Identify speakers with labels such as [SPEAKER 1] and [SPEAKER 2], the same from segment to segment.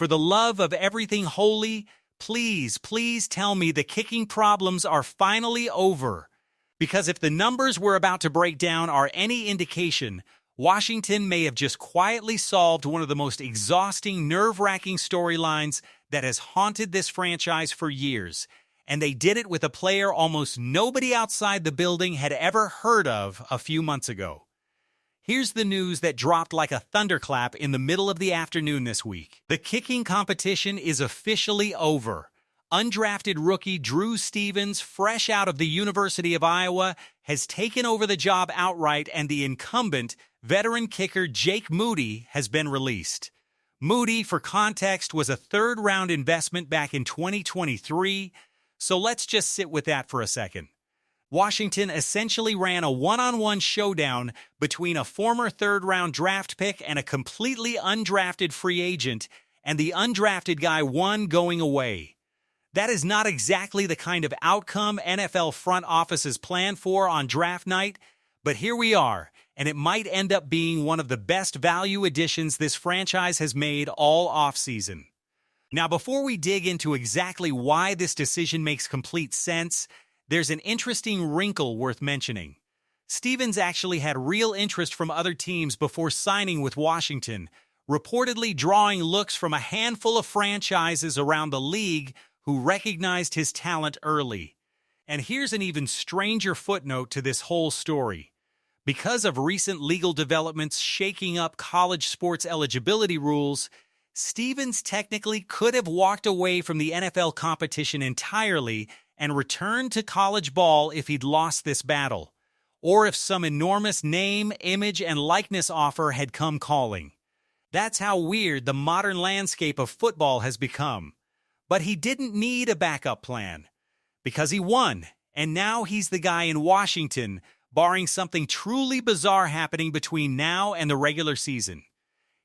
[SPEAKER 1] For the love of everything holy, please, please tell me the kicking problems are finally over. Because if the numbers we're about to break down are any indication, Washington may have just quietly solved one of the most exhausting, nerve-wracking storylines that has haunted this franchise for years. And they did it with a player almost nobody outside the building had ever heard of a few months ago. Here's the news that dropped like a thunderclap in the middle of the afternoon this week. The kicking competition is officially over. Undrafted rookie Drew Stevens, fresh out of the University of Iowa, has taken over the job outright, and the incumbent, veteran kicker Jake Moody has been released. Moody, for context, was a third-round investment back in 2023, so let's just sit with that for a second. Washington essentially ran a one-on-one showdown between a former third-round draft pick and a completely undrafted free agent, and the undrafted guy won going away. That is not exactly the kind of outcome NFL front offices plan for on draft night, but here we are, and it might end up being one of the best value additions this franchise has made all offseason. Now, before we dig into exactly why this decision makes complete sense, there's an interesting wrinkle worth mentioning. Stevens actually had real interest from other teams before signing with Washington, reportedly drawing looks from a handful of franchises around the league who recognized his talent early. And here's an even stranger footnote to this whole story. Because of recent legal developments shaking up college sports eligibility rules, Stevens technically could have walked away from the NFL competition entirely and returned to college ball if he'd lost this battle, or if some enormous name, image, and likeness offer had come calling. That's how weird the modern landscape of football has become. But he didn't need a backup plan, because he won, and now he's the guy in Washington, barring something truly bizarre happening between now and the regular season.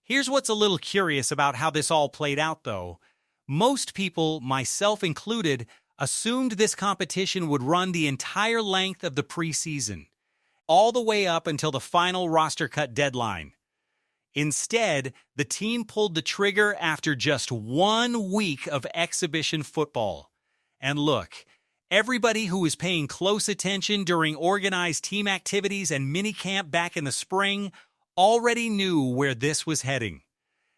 [SPEAKER 1] Here's what's a little curious about how this all played out, though. Most people, myself included, assumed this competition would run the entire length of the preseason, all the way up until the final roster cut deadline. Instead, the team pulled the trigger after just 1 week of exhibition football. And look, everybody who was paying close attention during organized team activities and minicamp back in the spring already knew where this was heading.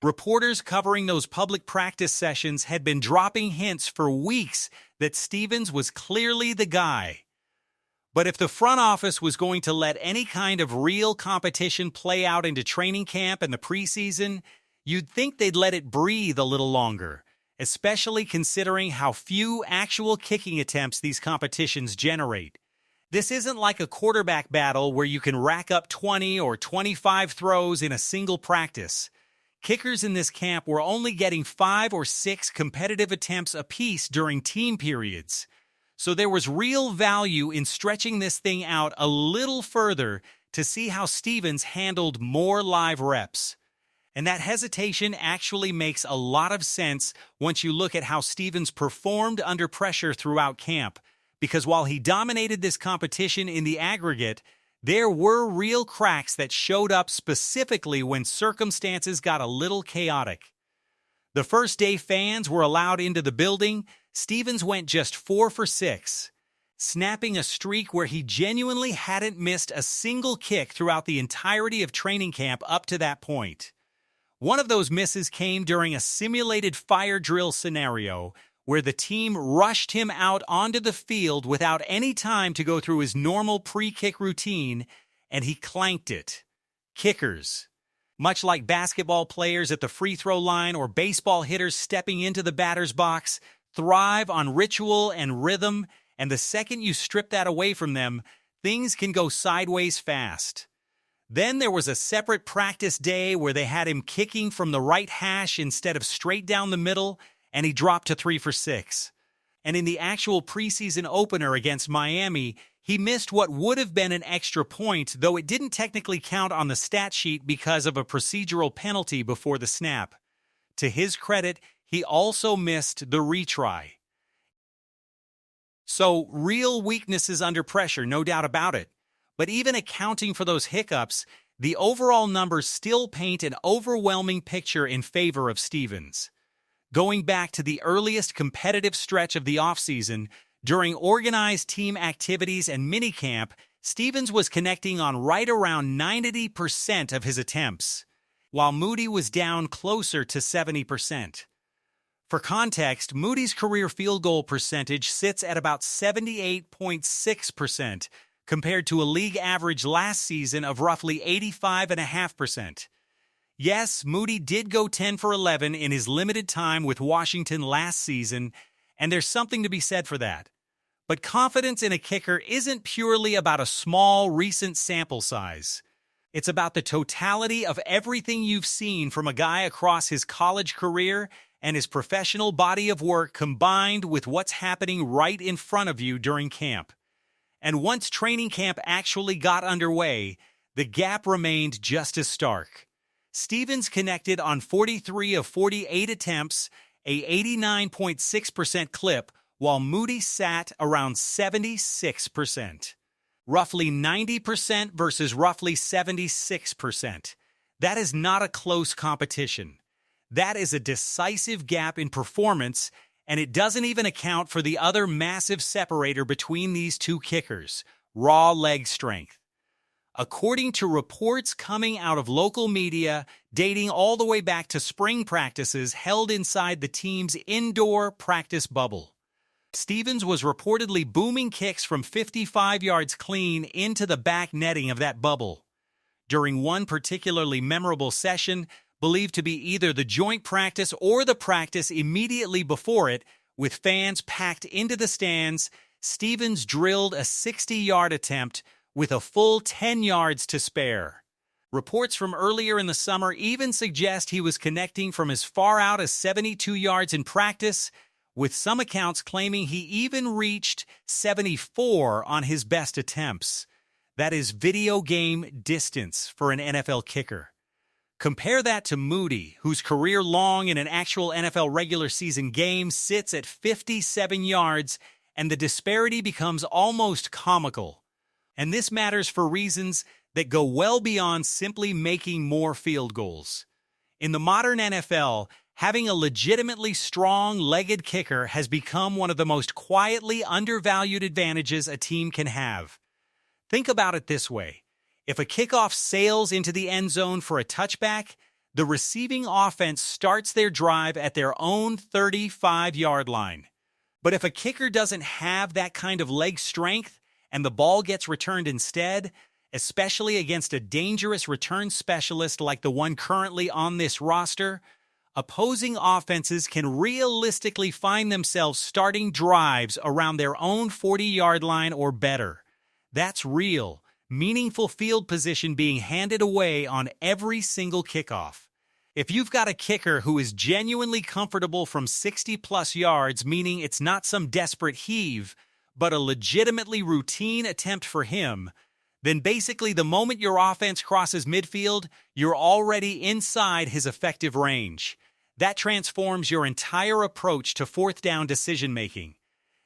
[SPEAKER 1] Reporters covering those public practice sessions had been dropping hints for weeks that Stevens was clearly the guy. But if the front office was going to let any kind of real competition play out into training camp and the preseason, you'd think they'd let it breathe a little longer, especially considering how few actual kicking attempts these competitions generate. This isn't like a quarterback battle where you can rack up 20 or 25 throws in a single practice. Kickers in this camp were only getting 5 or 6 competitive attempts apiece during team periods. So there was real value in stretching this thing out a little further to see how Stevens handled more live reps. And that hesitation actually makes a lot of sense once you look at how Stevens performed under pressure throughout camp, because while he dominated this competition in the aggregate, there were real cracks that showed up specifically when circumstances got a little chaotic. The first day fans were allowed into the building, Stevens went just 4 for 6, snapping a streak where he genuinely hadn't missed a single kick throughout the entirety of training camp up to that point. One of those misses came during a simulated fire drill scenario where the team rushed him out onto the field without any time to go through his normal pre-kick routine, and he clanked it. Kickers, much like basketball players at the free throw line or baseball hitters stepping into the batter's box, thrive on ritual and rhythm, and the second you strip that away from them, things can go sideways fast. Then there was a separate practice day where they had him kicking from the right hash instead of straight down the middle, and he dropped to 3 for 6. And in the actual preseason opener against Miami, he missed what would have been an extra point, though it didn't technically count on the stat sheet because of a procedural penalty before the snap. To his credit, he also missed the retry. So, real weaknesses under pressure, no doubt about it. But even accounting for those hiccups, the overall numbers still paint an overwhelming picture in favor of Stevens. Going back to the earliest competitive stretch of the offseason, during organized team activities and minicamp, Stevens was connecting on right around 90% of his attempts, while Moody was down closer to 70%. For context, Moody's career field goal percentage sits at about 78.6%, compared to a league average last season of roughly 85.5%. Yes, Moody did go 10 for 11 in his limited time with Washington last season, and there's something to be said for that. But confidence in a kicker isn't purely about a small, recent sample size. It's about the totality of everything you've seen from a guy across his college career and his professional body of work combined with what's happening right in front of you during camp. And once training camp actually got underway, the gap remained just as stark. Stevens connected on 43 of 48 attempts, a 89.6% clip, while Moody sat around 76%. Roughly 90% versus roughly 76%. That is not a close competition. That is a decisive gap in performance, and it doesn't even account for the other massive separator between these two kickers, raw leg strength. According to reports coming out of local media dating all the way back to spring practices held inside the team's indoor practice bubble, Stevens was reportedly booming kicks from 55 yards clean into the back netting of that bubble. During one particularly memorable session, believed to be either the joint practice or the practice immediately before it, with fans packed into the stands, Stevens drilled a 60-yard attempt with a full 10 yards to spare. Reports from earlier in the summer even suggest he was connecting from as far out as 72 yards in practice, with some accounts claiming he even reached 74 on his best attempts. That is video game distance for an NFL kicker. Compare that to Moody, whose career long in an actual NFL regular season game sits at 57 yards, and the disparity becomes almost comical. And this matters for reasons that go well beyond simply making more field goals. In the modern NFL, having a legitimately strong-legged kicker has become one of the most quietly undervalued advantages a team can have. Think about it this way. If a kickoff sails into the end zone for a touchback, the receiving offense starts their drive at their own 35-yard line. But if a kicker doesn't have that kind of leg strength and the ball gets returned instead, especially against a dangerous return specialist like the one currently on this roster, opposing offenses can realistically find themselves starting drives around their own 40-yard line or better. That's real, meaningful field position being handed away on every single kickoff. If you've got a kicker who is genuinely comfortable from 60-plus yards, meaning it's not some desperate heave, but a legitimately routine attempt for him, then basically the moment your offense crosses midfield, you're already inside his effective range. That transforms your entire approach to fourth down decision-making,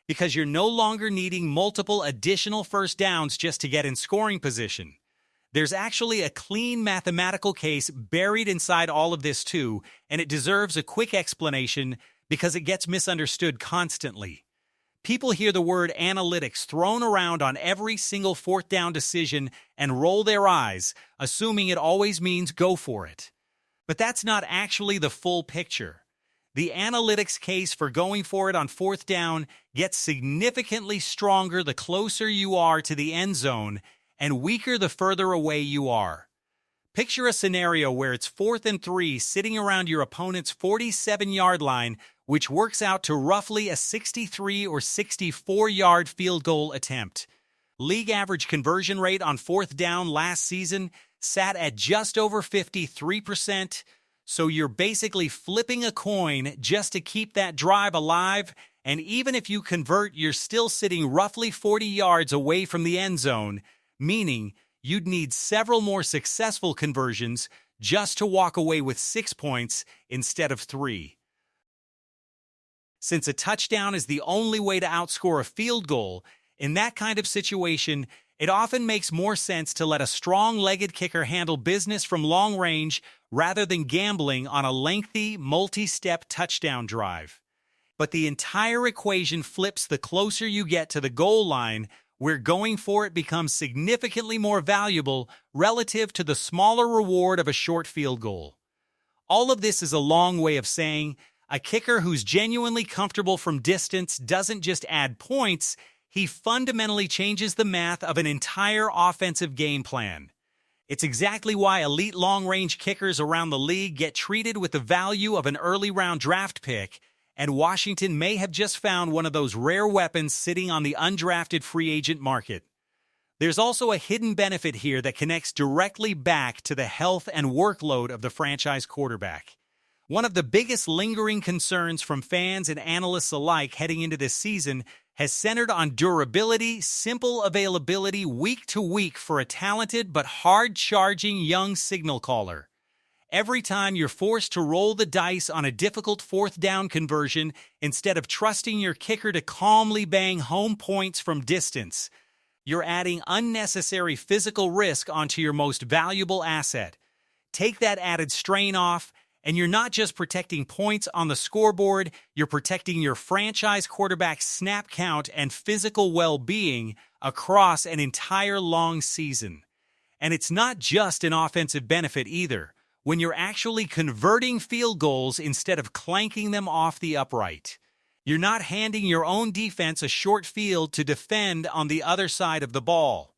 [SPEAKER 1] because you're no longer needing multiple additional first downs just to get in scoring position. There's actually a clean mathematical case buried inside all of this too, and it deserves a quick explanation because it gets misunderstood constantly. People hear the word analytics thrown around on every single fourth down decision and roll their eyes, assuming it always means go for it. But that's not actually the full picture. The analytics case for going for it on fourth down gets significantly stronger the closer you are to the end zone and weaker the further away you are. Picture a scenario where it's 4th and 3 sitting around your opponent's 47-yard line, which works out to roughly a 63 or 64-yard field goal attempt. League average conversion rate on fourth down last season sat at just over 53%, so you're basically flipping a coin just to keep that drive alive, and even if you convert, you're still sitting roughly 40 yards away from the end zone, meaning you'd need several more successful conversions just to walk away with 6 points instead of 3. Since a touchdown is the only way to outscore a field goal, in that kind of situation, It often makes more sense to let a strong-legged kicker handle business from long range rather than gambling on a lengthy, multi-step touchdown drive. But the entire equation flips the closer you get to the goal line, where going for it becomes significantly more valuable relative to the smaller reward of a short field goal. All of this is a long way of saying a kicker who's genuinely comfortable from distance doesn't just add points, he fundamentally changes the math of an entire offensive game plan. It's exactly why elite long-range kickers around the league get treated with the value of an early-round draft pick, and Washington may have just found one of those rare weapons sitting on the undrafted free agent market. There's also a hidden benefit here that connects directly back to the health and workload of the franchise quarterback. One of the biggest lingering concerns from fans and analysts alike heading into this season has centered on durability, simple availability week to week for a talented but hard-charging young signal caller. Every time you're forced to roll the dice on a difficult fourth down conversion instead of trusting your kicker to calmly bang home points from distance, you're adding unnecessary physical risk onto your most valuable asset. Take that added strain off, and you're not just protecting points on the scoreboard, you're protecting your franchise quarterback's snap count and physical well-being across an entire long season. And it's not just an offensive benefit either, when you're actually converting field goals instead of clanking them off the upright. You're not handing your own defense a short field to defend on the other side of the ball.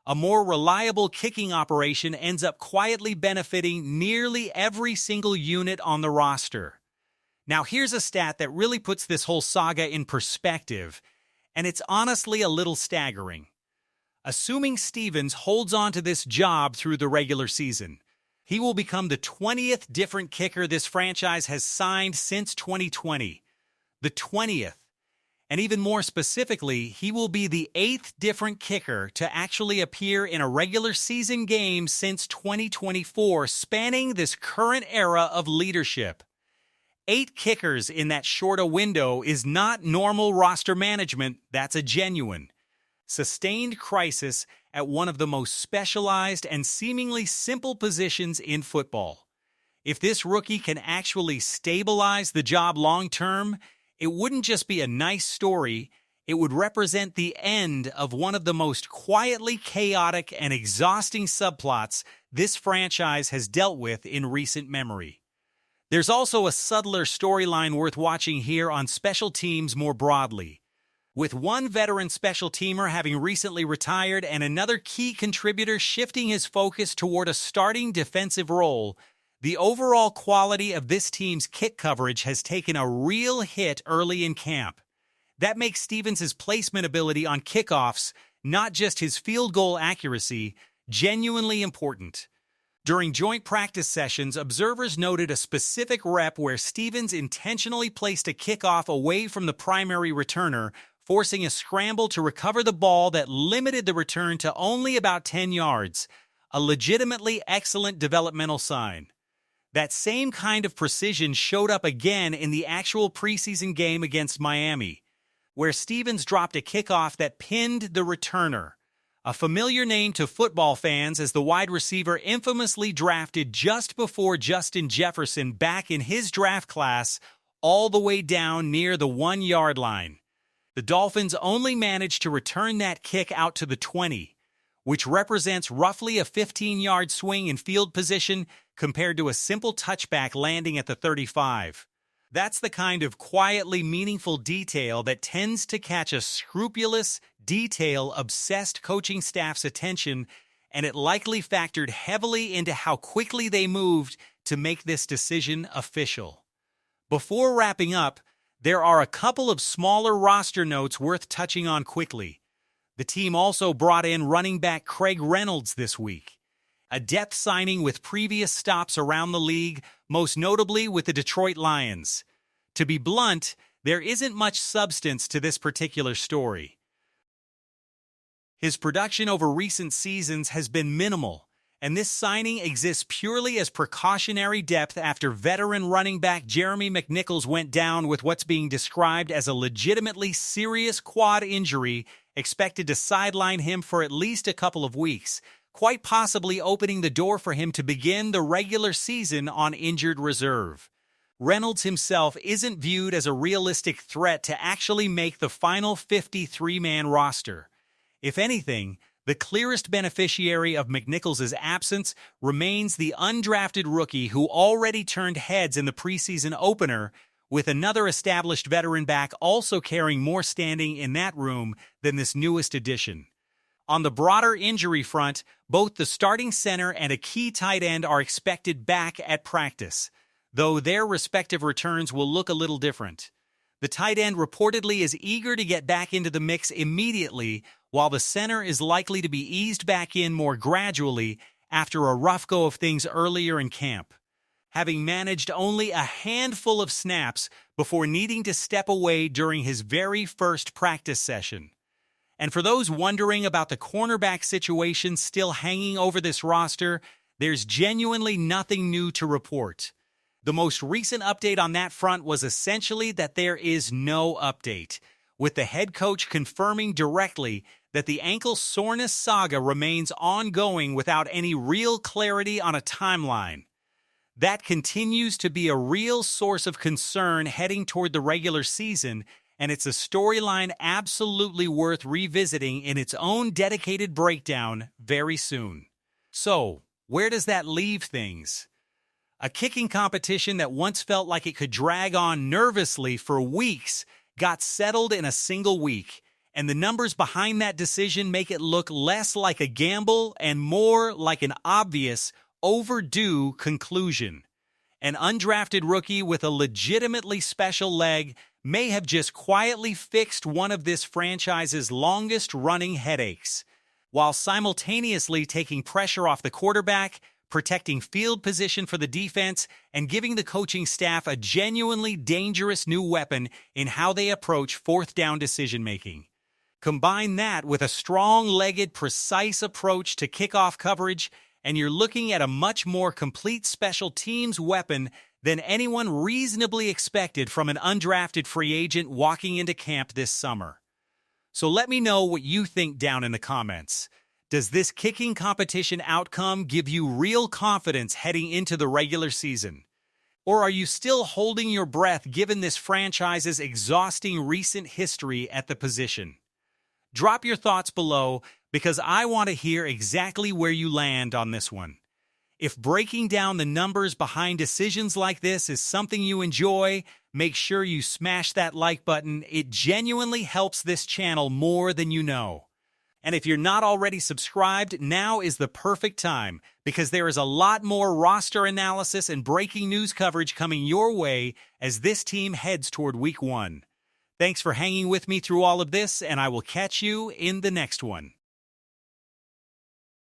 [SPEAKER 1] A more reliable kicking operation ends up quietly benefiting nearly every single unit on the roster. Now here's a stat that really puts this whole saga in perspective, and it's honestly a little staggering. Assuming Stevens holds on to this job through the regular season, he will become the 20th different kicker this franchise has signed since 2020. The 20th. And even more specifically, he will be the 8th different kicker to actually appear in a regular season game since 2024, spanning this current era of leadership. 8 kickers in that short a window is not normal roster management, that's a genuine, sustained crisis at one of the most specialized and seemingly simple positions in football. If this rookie can actually stabilize the job long-term, it wouldn't just be a nice story, it would represent the end of one of the most quietly chaotic and exhausting subplots this franchise has dealt with in recent memory. There's also a subtler storyline worth watching here on special teams more broadly. With one veteran special teamer having recently retired and another key contributor shifting his focus toward a starting defensive role, the overall quality of this team's kick coverage has taken a real hit early in camp. That makes Stevens' placement ability on kickoffs, not just his field goal accuracy, genuinely important. During joint practice sessions, observers noted a specific rep where Stevens intentionally placed a kickoff away from the primary returner, forcing a scramble to recover the ball that limited the return to only about 10 yards, a legitimately excellent developmental sign. That same kind of precision showed up again in the actual preseason game against Miami, where Stevens dropped a kickoff that pinned the returner, a familiar name to football fans as the wide receiver infamously drafted just before Justin Jefferson back in his draft class, all the way down near the 1-yard line. The Dolphins only managed to return that kick out to the 20, which represents roughly a 15-yard swing in field position compared to a simple touchback landing at the 35. That's the kind of quietly meaningful detail that tends to catch a scrupulous, detail-obsessed coaching staff's attention, and it likely factored heavily into how quickly they moved to make this decision official. Before wrapping up, there are a couple of smaller roster notes worth touching on quickly. The team also brought in running back Craig Reynolds this week, a depth signing with previous stops around the league, most notably with the Detroit Lions. To be blunt, there isn't much substance to this particular story. His production over recent seasons has been minimal, and this signing exists purely as precautionary depth after veteran running back Jeremy McNichols went down with what's being described as a legitimately serious quad injury expected to sideline him for at least a couple of weeks, quite possibly opening the door for him to begin the regular season on injured reserve. Reynolds himself isn't viewed as a realistic threat to actually make the final 53-man roster. If anything, the clearest beneficiary of McNichols' absence remains the undrafted rookie who already turned heads in the preseason opener, with another established veteran back also carrying more standing in that room than this newest addition. On the broader injury front, both the starting center and a key tight end are expected back at practice, though their respective returns will look a little different. The tight end reportedly is eager to get back into the mix immediately, while the center is likely to be eased back in more gradually after a rough go of things earlier in camp, having managed only a handful of snaps before needing to step away during his very first practice session. And for those wondering about the cornerback situation still hanging over this roster, there's genuinely nothing new to report. The most recent update on that front was essentially that there is no update, with the head coach confirming directly that the ankle soreness saga remains ongoing without any real clarity on a timeline. That continues to be a real source of concern heading toward the regular season, and it's a storyline absolutely worth revisiting in its own dedicated breakdown very soon. So, where does that leave things? A kicking competition that once felt like it could drag on nervously for weeks got settled in a single week, and the numbers behind that decision make it look less like a gamble and more like an obvious, overdue conclusion. An undrafted rookie with a legitimately special leg may have just quietly fixed one of this franchise's longest-running headaches, while simultaneously taking pressure off the quarterback, protecting field position for the defense, and giving the coaching staff a genuinely dangerous new weapon in how they approach fourth-down decision-making. Combine that with a strong-legged, precise approach to kickoff coverage, and you're looking at a much more complete special teams weapon than anyone reasonably expected from an undrafted free agent walking into camp this summer. So let me know what you think down in the comments. Does this kicking competition outcome give you real confidence heading into the regular season? Or are you still holding your breath given this franchise's exhausting recent history at the position? Drop your thoughts below because I want to hear exactly where you land on this one. If breaking down the numbers behind decisions like this is something you enjoy, make sure you smash that like button. It genuinely helps this channel more than you know. And if you're not already subscribed, now is the perfect time because there is a lot more roster analysis and breaking news coverage coming your way as this team heads toward Week 1. Thanks for hanging with me through all of this, and I will catch you in the next one.